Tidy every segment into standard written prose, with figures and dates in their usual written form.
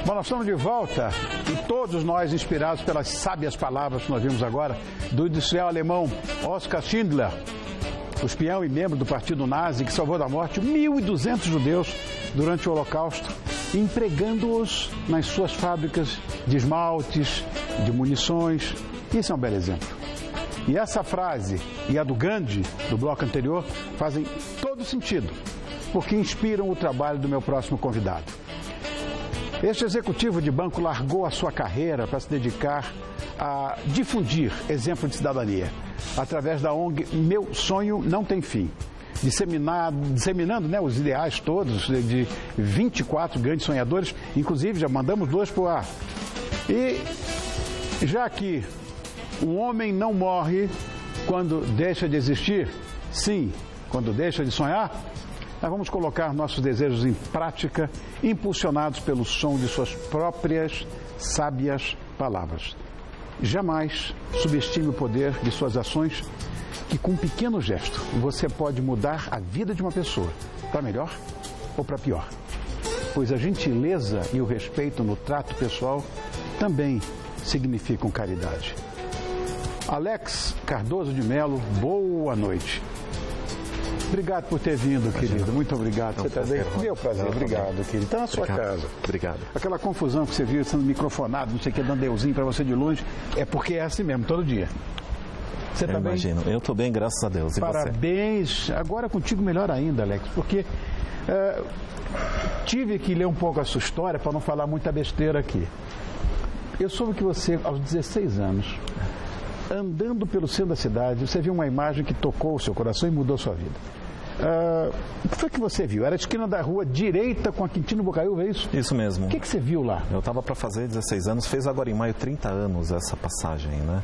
Bom, nós estamos de volta e todos nós inspirados pelas sábias palavras que nós vimos agora do industrial alemão Oskar Schindler, o espião e membro do partido nazi que salvou da morte 1.200 judeus durante o Holocausto, empregando-os nas suas fábricas de esmaltes, de munições. Isso é um belo exemplo. E essa frase e a do Gandhi, do bloco anterior, fazem todo sentido, porque inspiram o trabalho do meu próximo convidado. Este executivo de banco largou a sua carreira para se dedicar a difundir exemplo de cidadania, através da ONG Meu Sonho Não Tem Fim, disseminando, né, os ideais todos de 24 grandes sonhadores, inclusive já mandamos 2 para o ar. E já que um homem não morre quando deixa de existir, sim, quando deixa de sonhar, nós vamos colocar nossos desejos em prática, impulsionados pelo som de suas próprias sábias palavras. Jamais subestime o poder de suas ações, que com um pequeno gesto você pode mudar a vida de uma pessoa, para melhor ou para pior. Pois a gentileza e o respeito no trato pessoal também significam caridade. Alex Cardoso de Mello, boa noite. Obrigado por ter vindo, querido. Muito obrigado. Você está bem? Meu prazer. Obrigado, querido. Está na sua casa. Obrigado. Aquela confusão que você viu sendo microfonado, não sei o que, dando euzinho para você de longe, é porque é assim mesmo, todo dia. Você está bem? Imagino. Eu estou bem, graças a Deus. E parabéns. Você? Agora contigo melhor ainda, Alex, porque tive que ler um pouco a sua história para não falar muita besteira aqui. Eu soube que você, aos 16 anos, andando pelo centro da cidade, você viu uma imagem que tocou o seu coração e mudou a sua vida. O que foi que você viu? Era a esquina da rua direita com a Quintino Bocaiúva, é isso? Isso mesmo. O que você viu lá? Eu estava para fazer 16 anos, fez agora em maio 30 anos essa passagem, né?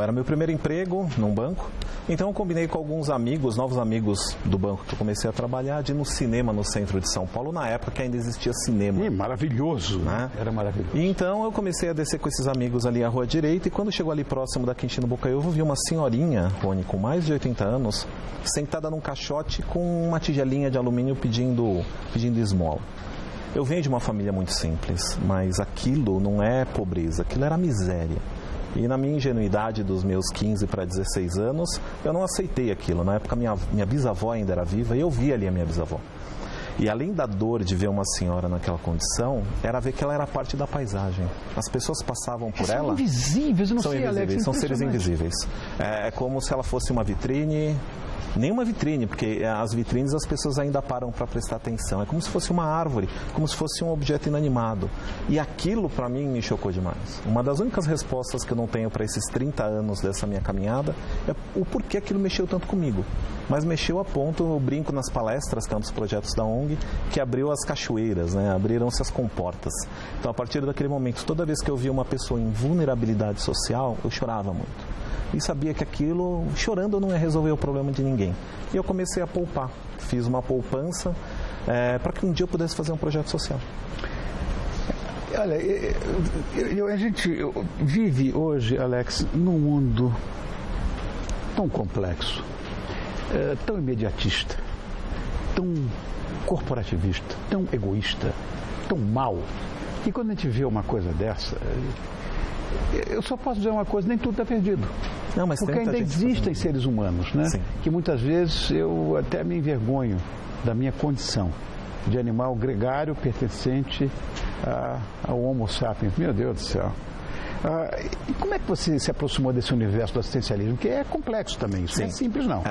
Era meu primeiro emprego num banco, então eu combinei com alguns amigos, novos amigos do banco que eu comecei a trabalhar, de ir no cinema no centro de São Paulo, na época que ainda existia cinema. Maravilhoso, né? Era maravilhoso. E então eu comecei a descer com esses amigos ali a rua direita e quando chegou ali próximo da Quintino Bocaiúva, eu vi uma senhorinha, Rony, com mais de 80 anos, sentada num caixote com uma tigelinha de alumínio pedindo esmola. Eu venho de uma família muito simples, mas aquilo não é pobreza, aquilo era miséria. E na minha ingenuidade dos meus 15 para 16 anos, eu não aceitei aquilo. Na época minha bisavó ainda era viva e eu vi ali a minha bisavó. E além da dor de ver uma senhora naquela condição, era ver que ela era parte da paisagem. As pessoas passavam por ela... São invisíveis, eu não sei, Alex. Invisíveis, são seres invisíveis. É como se ela fosse uma vitrine... Nem uma vitrine, porque as vitrines as pessoas ainda param para prestar atenção. É como se fosse uma árvore, como se fosse um objeto inanimado. E aquilo, para mim, me chocou demais. Uma das únicas respostas que eu não tenho para esses 30 anos dessa minha caminhada é o porquê aquilo mexeu tanto comigo. Mas mexeu a ponto, eu brinco nas palestras, que é um dos projetos da ONG, que abriu as cachoeiras, né? Abriram-se as comportas. Então, a partir daquele momento, toda vez que eu via uma pessoa em vulnerabilidade social, eu chorava muito. E sabia que aquilo, chorando, não ia resolver o problema de ninguém. E eu comecei a poupar. Fiz uma poupança para que um dia eu pudesse fazer um projeto social. Olha, a gente vive hoje, Alex, num mundo tão complexo, tão imediatista, tão corporativista, tão egoísta, tão mau. E quando a gente vê uma coisa dessa... Eu só posso dizer uma coisa, nem tudo está perdido. Não, mas porque ainda existem seres humanos, né? Sim. Que muitas vezes eu até me envergonho da minha condição de animal gregário pertencente ao Homo sapiens. Meu Deus do céu. E como é que você se aproximou desse universo do assistencialismo? Que é complexo também, isso não é simples não.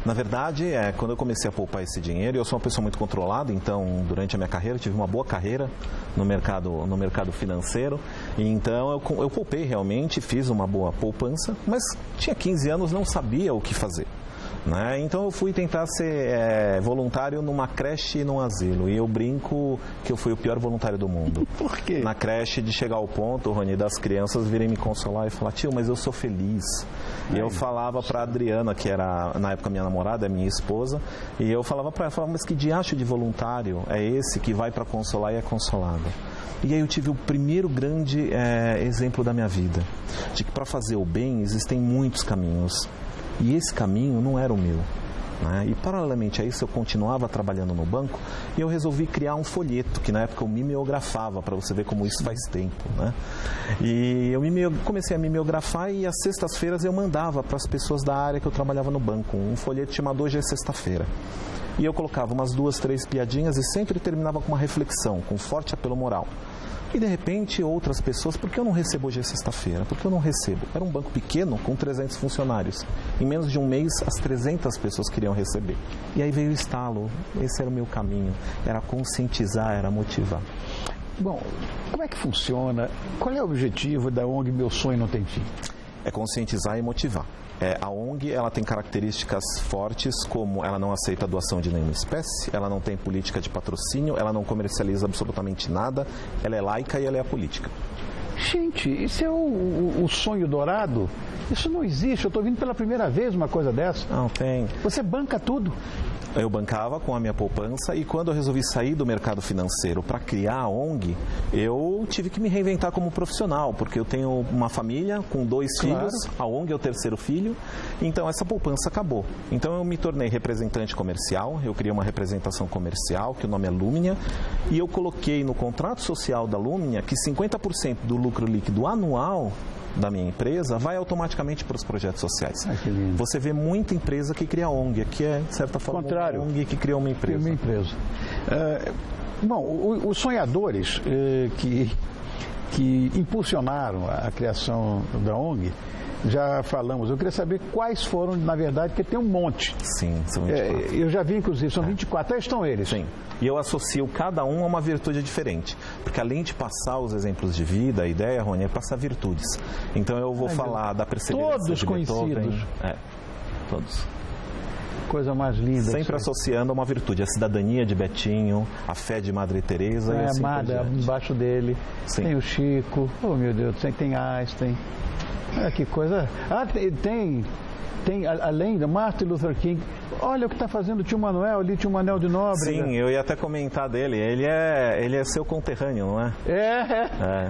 Na verdade, quando eu comecei a poupar esse dinheiro, eu sou uma pessoa muito controlada, então durante a minha carreira, tive uma boa carreira no mercado financeiro, e então eu poupei realmente, fiz uma boa poupança, mas tinha 15 anos, não sabia o que fazer. Né? Então eu fui tentar ser voluntário numa creche e num asilo. E eu brinco que eu fui o pior voluntário do mundo. Por quê? Na creche, de chegar ao ponto, Rony, das crianças virem me consolar e falar: tio, mas eu sou feliz. E eu falava para a Adriana, que era na época minha namorada, minha esposa, e eu falava para ela, mas que diacho de voluntário é esse que vai para consolar e é consolado? E aí eu tive o primeiro grande exemplo da minha vida, de que para fazer o bem existem muitos caminhos. E esse caminho não era o meu. né? E paralelamente a isso eu continuava trabalhando no banco e eu resolvi criar um folheto, que na época eu mimeografava, para você ver como isso faz tempo, né? E eu comecei a mimeografar e às sextas-feiras eu mandava para as pessoas da área que eu trabalhava no banco um folheto chamado Hoje é Sexta-feira. E eu colocava umas 2, 3 piadinhas e sempre terminava com uma reflexão, com forte apelo moral. E de repente outras pessoas, por que eu não recebo hoje é sexta-feira? Por que eu não recebo? Era um banco pequeno com 300 funcionários. Em menos de um mês, as 300 pessoas queriam receber. E aí veio o estalo, esse era o meu caminho, era conscientizar, era motivar. Bom, como é que funciona? Qual é o objetivo da ONG Meu Sonho Não Tem Fim? É conscientizar e motivar. A ONG ela tem características fortes, como ela não aceita doação de nenhuma espécie, ela não tem política de patrocínio, ela não comercializa absolutamente nada, ela é laica e ela é apolítica. Gente, isso é o sonho dourado? Isso não existe, eu estou vindo pela primeira vez uma coisa dessa. Não tem. Você banca tudo. Eu bancava com a minha poupança e quando eu resolvi sair do mercado financeiro para criar a ONG, eu tive que me reinventar como profissional, porque eu tenho uma família com 2 filhos, a ONG é o 3º filho, então essa poupança acabou. Então eu me tornei representante comercial, eu criei uma representação comercial, que o nome é Lumnia, e eu coloquei no contrato social da Lumnia que 50% do lucro líquido anual da minha empresa vai automaticamente para os projetos sociais. Ai, que lindo. Você vê muita empresa que cria ONG, aqui é, de certa forma, contrário, uma ONG que cria uma empresa. Uma empresa. Bom, os sonhadores que impulsionaram a criação da ONG, já falamos. Eu queria saber quais foram, na verdade, porque tem um monte. Sim, são 24. Eu já vi, inclusive, são 24. Aí estão eles. Sim. E eu associo cada um a uma virtude diferente. Porque além de passar os exemplos de vida, a ideia, Rony, é passar virtudes. Então eu vou falar da perseverança todos de conhecidos. Beethoven. Todos. Coisa mais linda. Sempre associando a uma virtude. A cidadania de Betinho, a fé de Madre Teresa e assim amada, embaixo dele. Sim. Tem o Chico. Oh, meu Deus, tem Einstein. Que coisa. Tem além da Martin Luther King, olha o que está fazendo o tio Manuel ali, tio Manuel de Nóbrega. Sim, eu ia até comentar dele, ele é seu conterrâneo, não é?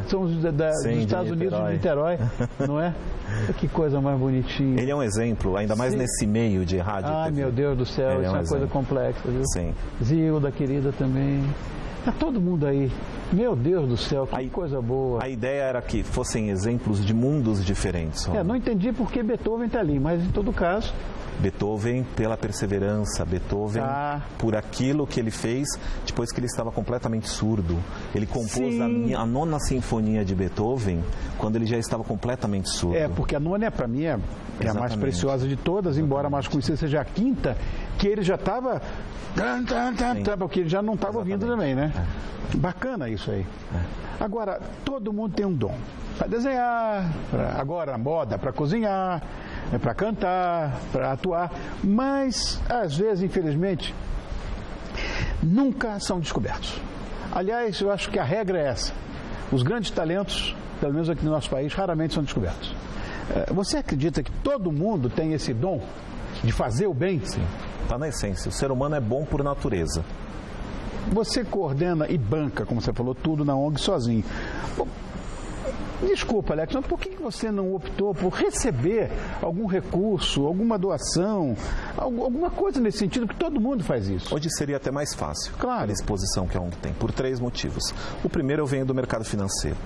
Somos dos Estados Unidos de Niterói, não é? Que coisa mais bonitinha. Ele é um exemplo, ainda mais nesse meio de rádio. Ai, meu Deus do céu, isso é uma coisa complexa, viu? Sim. Zilda, querida, também. Está todo mundo aí. Meu Deus do céu, que coisa boa. A ideia era que fossem exemplos de mundos diferentes. Não entendi por que Beethoven está ali, mas em todo caso... Beethoven pela perseverança, Beethoven por aquilo que ele fez depois que ele estava completamente surdo. Ele compôs a 9ª Sinfonia de Beethoven quando ele já estava completamente surdo. Porque a 9ª, para mim, é a mais preciosa de todas, embora a mais conhecida seja a 5ª, que ele já estava... Porque ele já não estava ouvindo também, né? Bacana isso aí. Agora, todo mundo tem um dom. Para desenhar, agora moda, para cozinhar, para cantar, para atuar. Mas, às vezes, infelizmente, nunca são descobertos. Aliás, eu acho que a regra é essa. Os grandes talentos, pelo menos aqui no nosso país, raramente são descobertos. Você acredita que todo mundo tem esse dom de fazer o bem? Sim. Está na essência. O ser humano é bom por natureza. Você coordena e banca, como você falou, tudo na ONG sozinho. Desculpa, Alex, mas por que você não optou por receber algum recurso, alguma doação, alguma coisa nesse sentido, que todo mundo faz isso? Hoje seria até mais fácil, claro, a exposição que a ONG tem, por 3 motivos. O primeiro, eu venho do mercado financeiro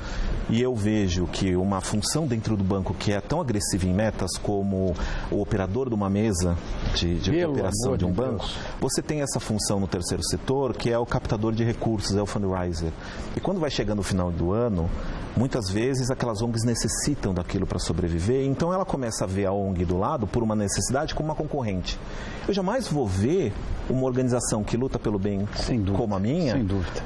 e eu vejo que uma função dentro do banco que é tão agressiva em metas como o operador de uma mesa de operação de um banco, você tem essa função no terceiro setor, que é o captador de recursos, é o fundraiser. E quando vai chegando o final do ano, muitas vezes aquelas ONGs necessitam daquilo para sobreviver, então ela começa a ver a ONG do lado por uma necessidade como uma concorrente. Eu jamais vou ver uma organização que luta pelo bem como a minha,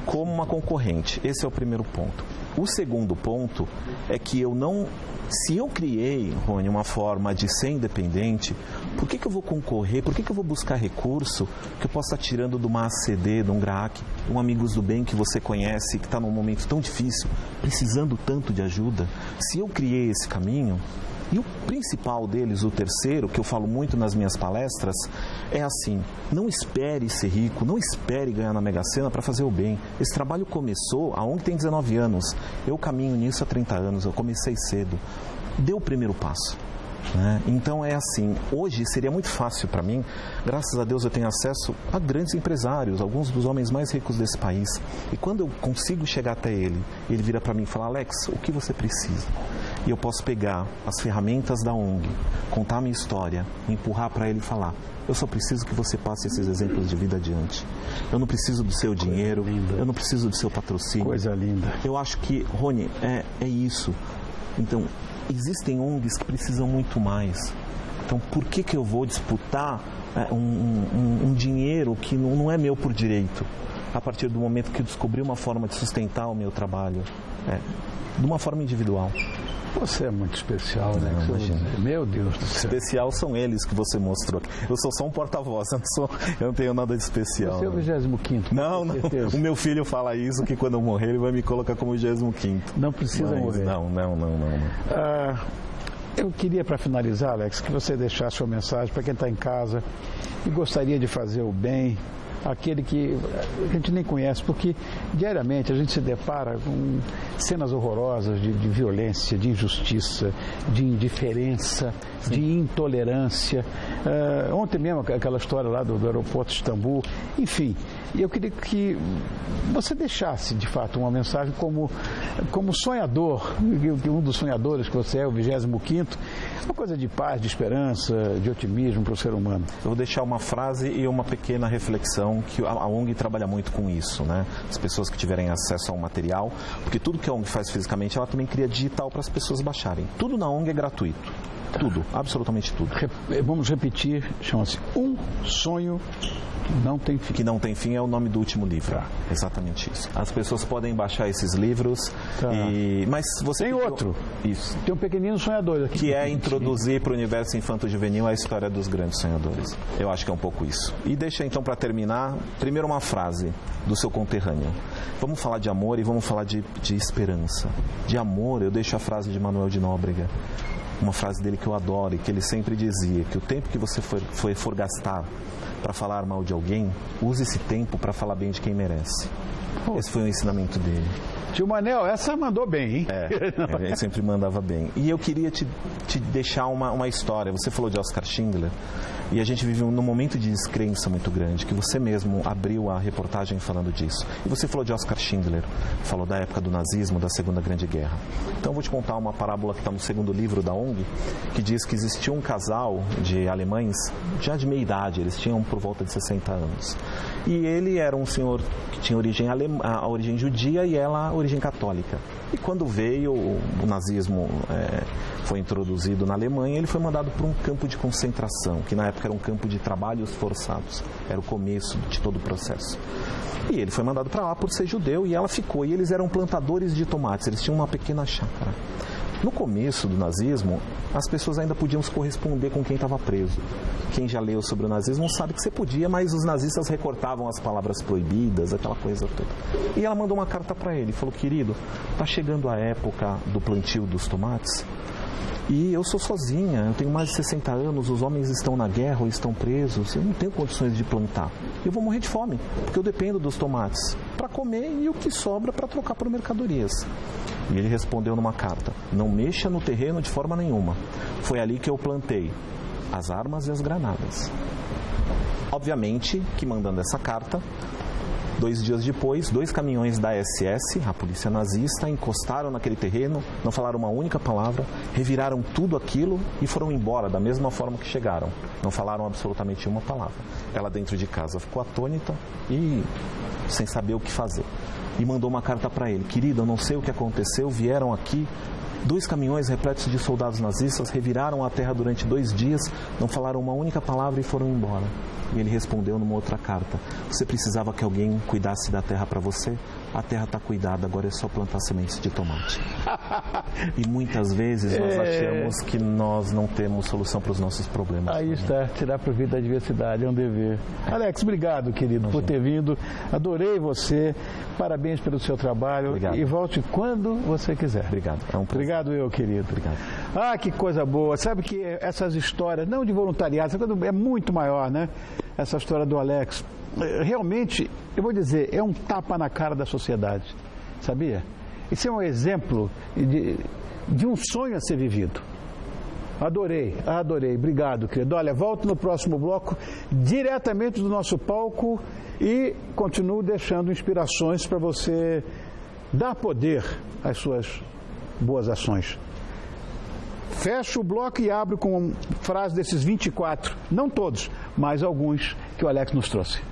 como uma concorrente. Esse é o primeiro ponto. O segundo ponto é que eu não... Se eu criei, Rony, uma forma de ser independente, por que eu vou concorrer, por que eu vou buscar recurso que eu possa estar tirando de uma ACD, de um GRAAC, de um Amigos do Bem que você conhece, que está num momento tão difícil, precisando tanto de ajuda? Se eu criei esse caminho, e o principal deles, o terceiro, que eu falo muito nas minhas palestras, é assim: não espere ser rico, não espere ganhar na Mega Sena para fazer o bem. Esse trabalho começou, a ONG tem 19 anos, eu caminho nisso há 30 anos, eu comecei cedo. Dê o primeiro passo. né? Então é assim, hoje seria muito fácil para mim, graças a Deus eu tenho acesso a grandes empresários, alguns dos homens mais ricos desse país, e quando eu consigo chegar até ele, ele vira para mim e fala: Alex, o que você precisa? E eu posso pegar as ferramentas da ONG, contar a minha história, empurrar para ele e falar: eu só preciso que você passe esses exemplos de vida adiante. Eu não preciso do seu dinheiro, eu não preciso do seu patrocínio. Coisa linda. Eu acho que, Rony, é isso. Então, existem ONGs que precisam muito mais. Então, por que eu vou disputar um dinheiro que não é meu por direito? A partir do momento que eu descobri uma forma de sustentar o meu trabalho, de uma forma individual. Você é muito especial, né? Meu Deus do céu. Especial são eles que você mostrou. Eu sou só um porta-voz, eu não tenho nada de especial. Você é o 25º. Não. O meu filho fala isso, que quando eu morrer ele vai me colocar como 25º. Não precisa morrer. Não. Eu queria, para finalizar, Alex, que você deixasse uma mensagem para quem está em casa e gostaria de fazer o bem, aquele que a gente nem conhece, porque diariamente a gente se depara com cenas horrorosas de violência, de injustiça, de indiferença, sim, de intolerância. Ontem mesmo aquela história lá do aeroporto de Istambul, enfim. E eu queria que você deixasse, de fato, uma mensagem como sonhador, um dos sonhadores que você é, o 25º, uma coisa de paz, de esperança, de otimismo para o ser humano. Eu vou deixar uma frase e uma pequena reflexão, que a ONG trabalha muito com isso, né? As pessoas que tiverem acesso ao material, porque tudo que a ONG faz fisicamente, ela também cria digital para as pessoas baixarem. Tudo na ONG é gratuito. Tudo, absolutamente tudo. Vamos repetir, chama-se Um Sonho que Não Tem Fim. Que Não Tem Fim é o nome do último livro. Tá. Exatamente isso. As pessoas podem baixar esses livros, mas você... Tem outro. Isso. Tem um pequenino sonhador aqui. Que é introduzir para o universo infanto-juvenil a história dos grandes sonhadores. Eu acho que é um pouco isso. E deixa então para terminar, primeiro uma frase do seu conterrâneo. Vamos falar de amor e vamos falar de esperança. De amor, eu deixo a frase de Manuel de Nóbrega. Uma frase dele que eu adoro e que ele sempre dizia, que o tempo que você for gastar para falar mal de alguém, use esse tempo para falar bem de quem merece. Esse foi o ensinamento dele. Tio Manel, essa mandou bem, hein? Ele sempre mandava bem. E eu queria te deixar uma história. Você falou de Oscar Schindler, e a gente vive num momento de descrença muito grande, que você mesmo abriu a reportagem falando disso. E você falou de Oscar Schindler, falou da época do nazismo, da Segunda Grande Guerra. Então eu vou te contar uma parábola que está no segundo livro da ONG, que diz que existia um casal de alemães, já de meia idade, eles tinham por volta de 60 anos. E ele era um senhor que tinha a origem judia e ela a origem católica. E quando veio o nazismo foi introduzido na Alemanha, ele foi mandado para um campo de concentração, que na época era um campo de trabalhos forçados. Era o começo de todo o processo. E ele foi mandado para lá por ser judeu e ela ficou. E eles eram plantadores de tomates, eles tinham uma pequena chácara. No começo do nazismo, as pessoas ainda podiam se corresponder com quem estava preso. Quem já leu sobre o nazismo sabe que você podia, mas os nazistas recortavam as palavras proibidas, aquela coisa toda. E ela mandou uma carta para ele, falou: querido, está chegando a época do plantio dos tomates e eu sou sozinha, eu tenho mais de 60 anos, os homens estão na guerra ou estão presos, eu não tenho condições de plantar. Eu vou morrer de fome, porque eu dependo dos tomates para comer e o que sobra para trocar por mercadorias. E ele respondeu numa carta: não mexa no terreno de forma nenhuma. Foi ali que eu plantei as armas e as granadas. Obviamente que, mandando essa carta, 2 dias depois, 2 caminhões da SS, a polícia nazista, encostaram naquele terreno, não falaram uma única palavra, reviraram tudo aquilo e foram embora da mesma forma que chegaram. Não falaram absolutamente uma palavra. Ela, dentro de casa, ficou atônita e sem saber o que fazer. E mandou uma carta para ele: querido, eu não sei o que aconteceu, vieram aqui 2 caminhões repletos de soldados nazistas, reviraram a terra durante 2 dias, não falaram uma única palavra e foram embora. E ele respondeu numa outra carta: você precisava que alguém cuidasse da terra para você? A terra está cuidada, agora é só plantar sementes de tomate. E muitas vezes nós achamos que nós não temos solução para os nossos problemas. Aí está, tirar proveito da adversidade é um dever. Alex, obrigado, querido, por ter vindo. Adorei você. Parabéns pelo seu trabalho. Obrigado. E volte quando você quiser. Obrigado. É um prazer. Obrigado, querido. Obrigado. Ah, que coisa boa. Sabe que essas histórias, não de voluntariado, é muito maior, né? Essa história do Alex. Realmente, eu vou dizer, é um tapa na cara da sociedade, sabia? Isso é um exemplo de um sonho a ser vivido. Adorei, adorei. Obrigado, querido. Olha, volto no próximo bloco, diretamente do nosso palco, e continuo deixando inspirações para você dar poder às suas boas ações. Fecho o bloco e abro com frase desses 24, não todos, mas alguns que o Alex nos trouxe.